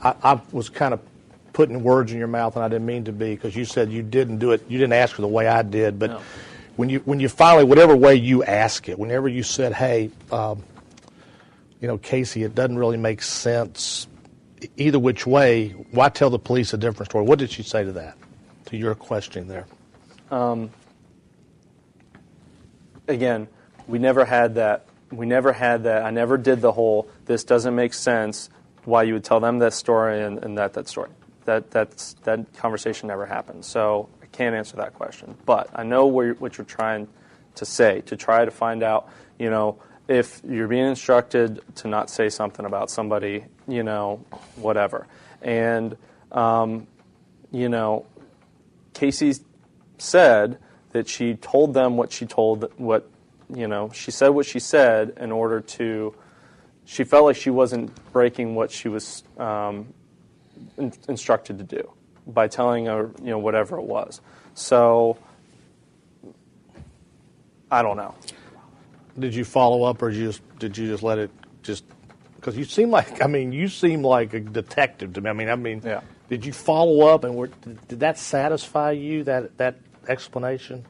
I was kind of putting words in your mouth, and I didn't mean to be, because you said you didn't do it. You didn't ask her the way I did, but no. when you finally, whatever way you ask it, whenever you said, "Hey, Casey, it doesn't really make sense either which way. Why tell the police a different story?" What did she say to that? To your question there. Again, we never had that. I never did the whole, this doesn't make sense, why you would tell them that story and that story. That conversation never happened. So I can't answer that question. But I know what you're trying to say, to try to find out, if you're being instructed to not say something about somebody, whatever. And, Casey said that she told them what she said what she said in order to, she felt like she wasn't breaking what she was instructed to do by telling her, whatever it was. So, I don't know. Did you follow up, or did you just let it just, because you seem like a detective to me. Yeah. Did you follow up, and did that satisfy you, that explanation?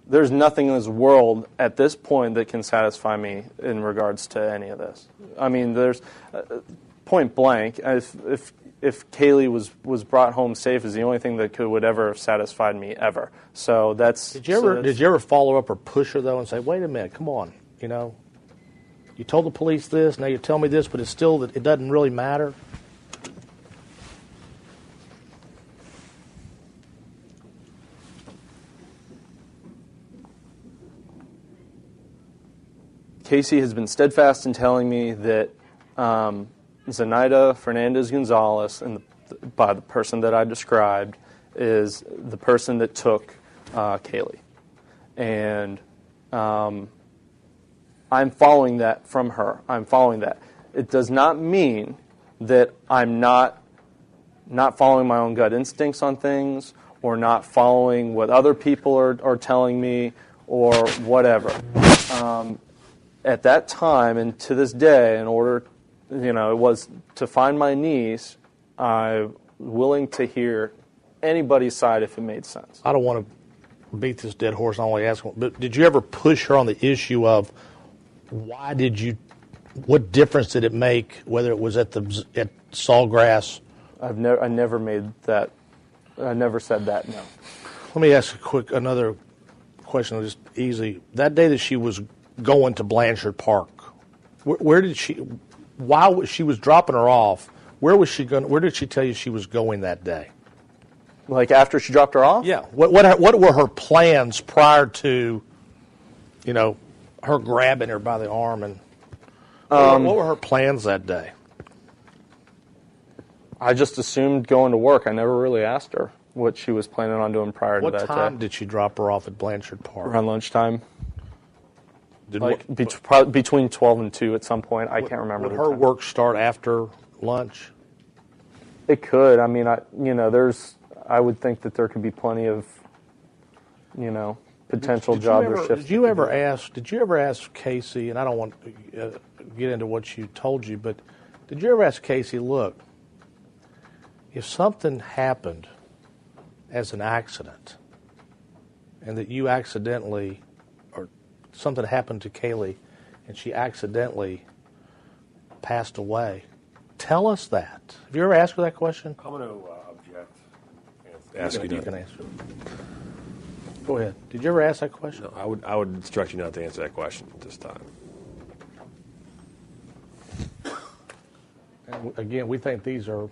There's nothing in this world at this point that can satisfy me in regards to any of this. There's point blank. If Kaylee was brought home safe, is the only thing that would ever have satisfied me ever. So that's. Did you ever follow up or push her though and say, "Wait a minute, come on, you told the police this, now you tell me this, but it's still that it doesn't really matter"? Casey has been steadfast in telling me that Zenaida Fernandez-Gonzalez, by the person that I described, is the person that took Kaylee. And I'm following that from her. I'm following that. It does not mean that I'm not following my own gut instincts on things, or not following what other people are telling me, or whatever. At that time and to this day, in order, it was to find my niece, I'm willing to hear anybody's side if it made sense. I don't want to beat this dead horse. I only ask one, but did you ever push her on the issue of what difference did it make, whether it was at Sawgrass? I never made that. I never said that. No. Let me ask another question, just easy. That day that she was going to Blanchard Park, where did she? While she was dropping her off, where was she going? Where did she tell you she was going that day? Like after she dropped her off? Yeah. What were her plans prior to, her grabbing her by the arm, and what were her plans that day? I just assumed going to work. I never really asked her what she was planning on doing prior to that day. What time did she drop her off at Blanchard Park? Around lunchtime. Between 12 and 2 at some point. I can't remember. Would her work start after lunch? It could. I would think that there could be plenty of, potential job or shifts. Did you ever ask Casey, and I don't want to get into what she told you, but did you ever ask Casey, look, if something happened as an accident and that you accidentally, or something happened to Kaylee and she accidentally passed away, tell us that. Have you ever asked her that question? I'm going to object. You can answer. Go ahead. Did you ever ask that question? No, I would instruct you not to answer that question at this time. And again, we think these are...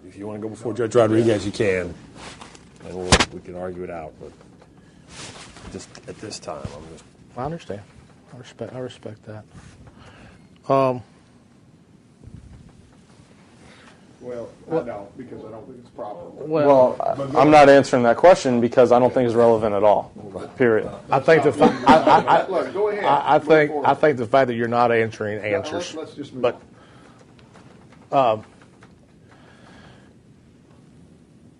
If you want to go before Judge Rodriguez, you can. And we can argue it out. But just at this time, I'm just... I understand. I respect that. Well, I don't, because I don't think it's proper. Well, I'm not answering that question because I don't think it's relevant at all. Period. I think the fact go ahead. I think the fact that you're not answering answers. Let's just move on.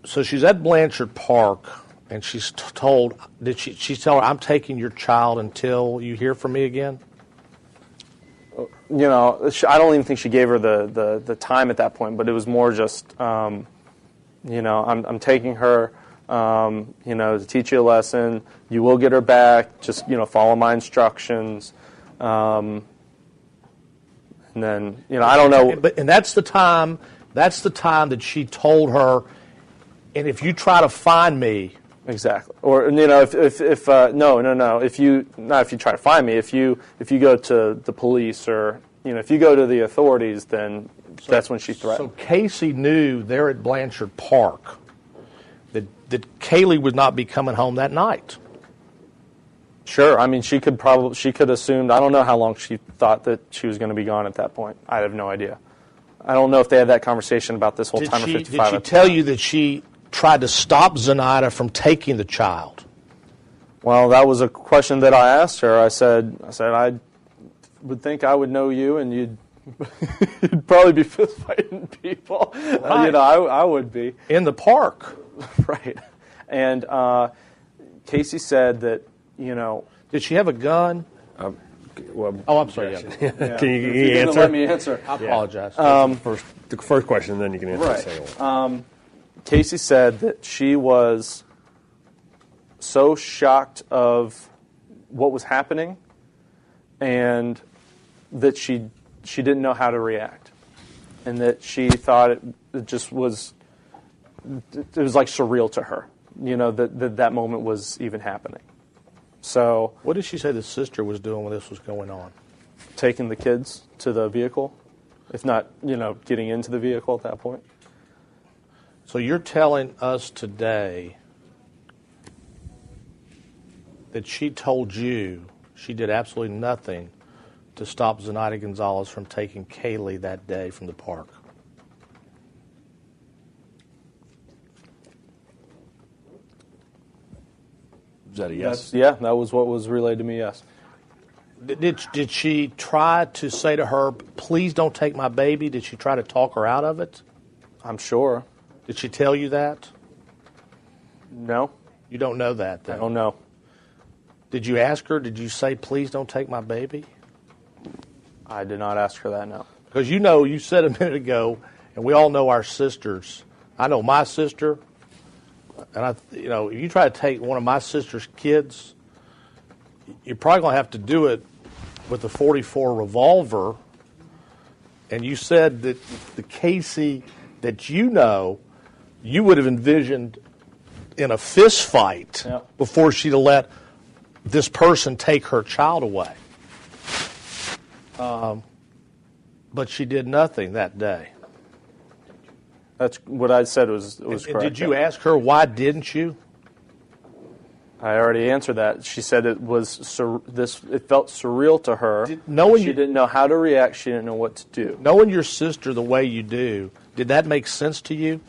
So she's at Blanchard Park, and she's told. Did she tell her, "I'm taking your child until you hear from me again"? I don't even think she gave her the time at that point, but it was more just, I'm taking her, to teach you a lesson. You will get her back. Just, follow my instructions. And then, I don't know. And that's the time that she told her, and if you try to find me. Exactly. Or, if you try to find me, if you go to the police or, if you go to the authorities, then that's when she threatened. So Casey knew there at Blanchard Park that Kaylee would not be coming home that night. Sure. I mean, she could assume, I don't know how long she thought that she was going to be gone at that point. I have no idea. I don't know if they had that conversation about this whole time of 55. Did she tell you that she tried to stop Zenaida from taking the child? Well, that was a question that I asked her. I said I would think I would know you, and you'd probably be fist fighting people. Right. I would be in the park, right? And Casey said that Did she have a gun? I'm sorry. Yeah. Can you you answer? Let me answer. I apologize. The first question, then you can answer the second one. Casey said that she was so shocked of what was happening, and that she didn't know how to react, and that she thought it just was. It was like surreal to her, that moment was even happening. So, what did she say the sister was doing when this was going on? Taking the kids to the vehicle, if not, getting into the vehicle at that point. So you're telling us today that she told you she did absolutely nothing to stop Zenaida Gonzalez from taking Kaylee that day from the park? Is that a yes? That was what was relayed to me, yes. Did she try to say to her, please don't take my baby? Did she try to talk her out of it? I'm sure. Did she tell you that? No. You don't know that, then? I don't know. Did you ask her, did you say, please don't take my baby? I did not ask her that, no. Because you said a minute ago, and we all know our sisters. I know my sister, and if you try to take one of my sister's kids, you're probably going to have to do it with a .44 revolver. And you said that the Casey that you would have envisioned in a fist fight before she'd have let this person take her child away. But she did nothing that day. That's what I said was correct. Did you ask her why didn't you? I already answered that. She said it was it felt surreal to her. She didn't know how to react. She didn't know what to do. Knowing your sister the way you do, did that make sense to you?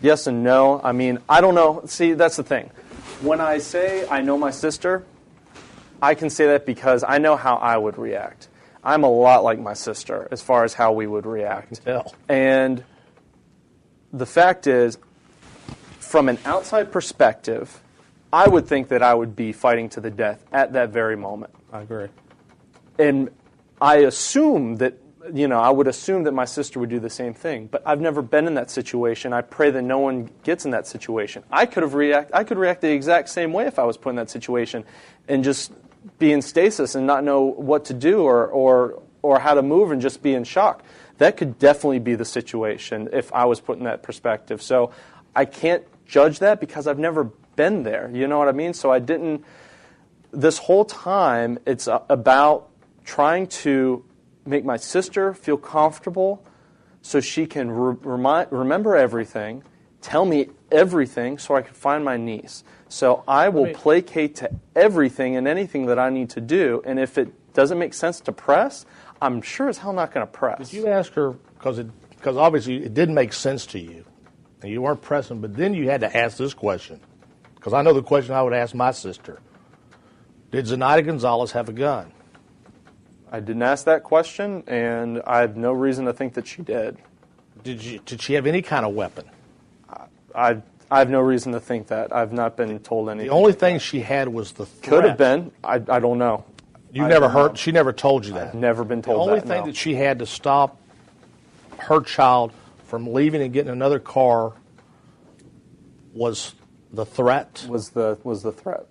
Yes and no. I mean, I don't know. See, that's the thing. When I say I know my sister, I can say that because I know how I would react. I'm a lot like my sister as far as how we would react. And the fact is, from an outside perspective, I would think that I would be fighting to the death at that very moment. I agree. And I assume that, I would assume that my sister would do the same thing. But I've never been in that situation. I pray that no one gets in that situation. I could react the exact same way if I was put in that situation and just be in stasis and not know what to do or how to move and just be in shock. That could definitely be the situation if I was put in that perspective. So I can't judge that because I've never been there. You know what I mean? So I didn't. This whole time, it's about trying to make my sister feel comfortable so she can remember everything, tell me everything so I can find my niece. So I will placate to everything and anything that I need to do. And if it doesn't make sense to press, I'm sure as hell not going to press. Did you ask her, because obviously it didn't make sense to you, and you weren't pressing, but then you had to ask this question, because I know the question I would ask my sister. Did Zenaida Gonzalez have a gun? I didn't ask that question, and I have no reason to think that she did. Did she have any kind of weapon? I have no reason to think that. I've not been told anything. The only thing she had was the threat. Could have been. I don't know. You never heard? She never told you that? I've never been told that. The only that, thing no. that she had to stop her child from leaving and getting another car was the threat? Was the threat.